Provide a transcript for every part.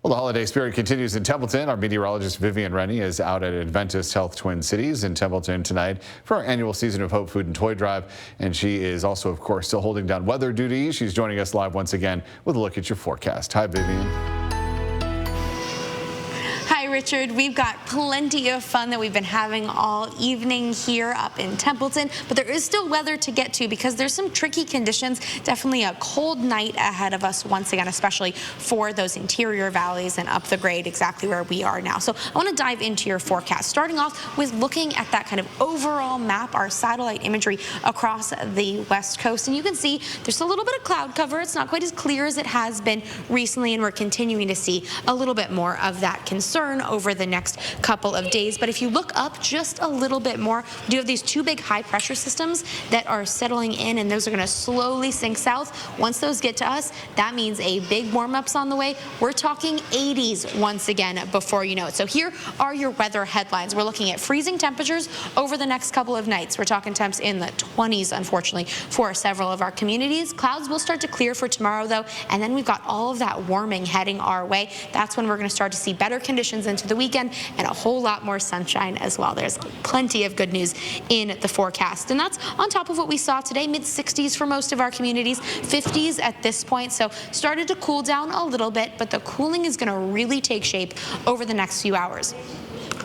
Well, the holiday spirit continues in Templeton. Our meteorologist Vivian Rennie is out at Adventist Health Twin Cities in Templeton tonight for our annual Season of Hope food and toy drive. And she is also, of course, still holding down weather duties. She's joining us live once again with a look at your forecast. Hi, Vivian. Hi, Richard. We've got plenty of fun that we've been having all evening here up in Templeton, but there is still weather to get to because there's some tricky conditions. Definitely a cold night ahead of us once again, especially for those interior valleys and up the grade exactly where we are now. So I want to dive into your forecast, starting off with looking at that kind of overall map, our satellite imagery across the west coast. And you can see there's a little bit of cloud cover. It's not quite as clear as it has been recently, and we're continuing to see a little bit more of that concern over the next couple of days. But if you look up just a little bit more, we do have these two big high pressure systems that are settling in, and those are going to slowly sink south. Once those get to us, that means a big warm-up's on the way. We're talking 80s once again before you know it. So here are your weather headlines. We're looking at freezing temperatures over the next couple of nights. We're talking temps in the 20s, unfortunately, for several of our communities. Clouds will start to clear for tomorrow, though, and then we've got all of that warming heading our way. That's when we're going to start to see better conditions into the weekend and a whole lot more sunshine as well. There's plenty of good news in the forecast, and that's on top of what we saw today. Mid-60s for most of our communities, 50s at this point, so started to cool down a little bit, but the cooling is going to really take shape over the next few hours.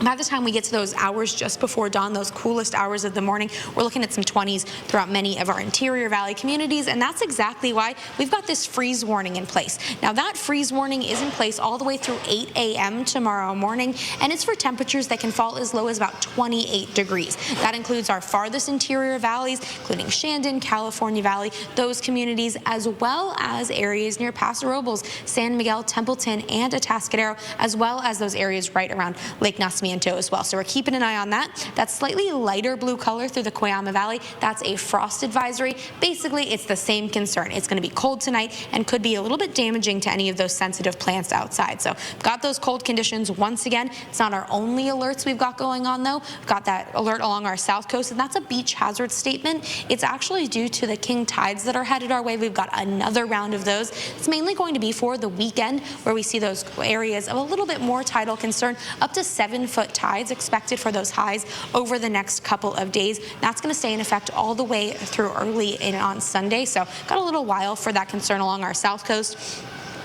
By the time we get to those hours just before dawn, those coolest hours of the morning, we're looking at some 20s throughout many of our interior valley communities, and that's exactly why we've got this freeze warning in place. Now, that freeze warning is in place all the way through 8 a.m. tomorrow morning, and it's for temperatures that can fall as low as about 28 degrees. That includes our farthest interior valleys, including Shandon, California Valley, those communities, as well as areas near Paso Robles, San Miguel, Templeton, and Atascadero, as well as those areas right around Lake Nacimiento as well. So we're keeping an eye on that. That slightly lighter blue color through the Coyama Valley, that's a frost advisory. Basically, it's the same concern. It's going to be cold tonight and could be a little bit damaging to any of those sensitive plants outside. So got those cold conditions once again. It's not our only alerts we've got going on, though. We've got that alert along our south coast, and that's a beach hazard statement. It's actually due to the king tides that are headed our way. We've got another round of those. It's mainly going to be for the weekend, where we see those areas of a little bit more tidal concern, up to 7-foot tides expected for those highs over the next couple of days. That's going to stay in effect all the way through early in on Sunday, so got a little while for that concern along our south coast.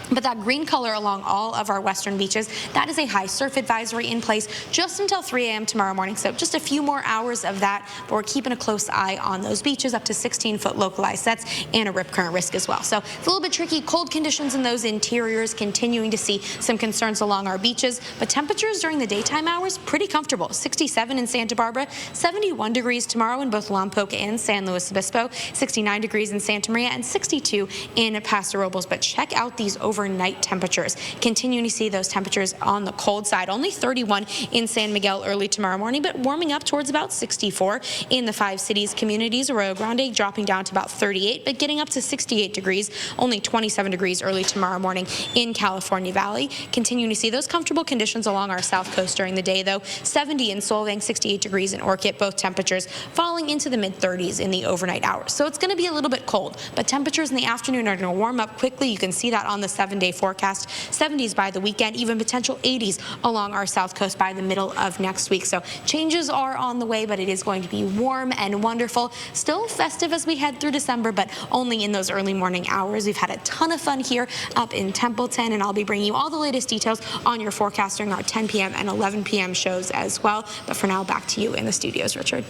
But that green color along all of our western beaches, that is a high surf advisory in place just until 3 a.m. tomorrow morning. So just a few more hours of that, but we're keeping a close eye on those beaches, up to 16-foot localized sets and a rip current risk as well. So it's a little bit tricky. Cold conditions in those interiors, continuing to see some concerns along our beaches, but temperatures during the daytime hours, pretty comfortable. 67 in Santa Barbara, 71 degrees tomorrow in both Lompoc and San Luis Obispo, 69 degrees in Santa Maria, and 62 in Paso Robles. But check out these overnight temperatures. Continuing to see those temperatures on the cold side. Only 31 in San Miguel early tomorrow morning, but warming up towards about 64 in the 5 cities communities. Arroyo Grande dropping down to about 38, but getting up to 68 degrees. Only 27 degrees early tomorrow morning in California Valley. Continuing to see those comfortable conditions along our south coast during the day, though. 70 in Solvang, 68 degrees in Orchid, both temperatures falling into the mid-30s in the overnight hours. So it's going to be a little bit cold, but temperatures in the afternoon are going to warm up quickly. You can see that on the 7-day forecast. 70s by the weekend, even potential 80s along our south coast by the middle of next week. So changes are on the way, but it is going to be warm and wonderful. Still festive as we head through December, but only in those early morning hours. We've had a ton of fun here up in Templeton, and I'll be bringing you all the latest details on your forecast during our 10 p.m. and 11 p.m. shows as well. But for now, back to you in the studios, Richard.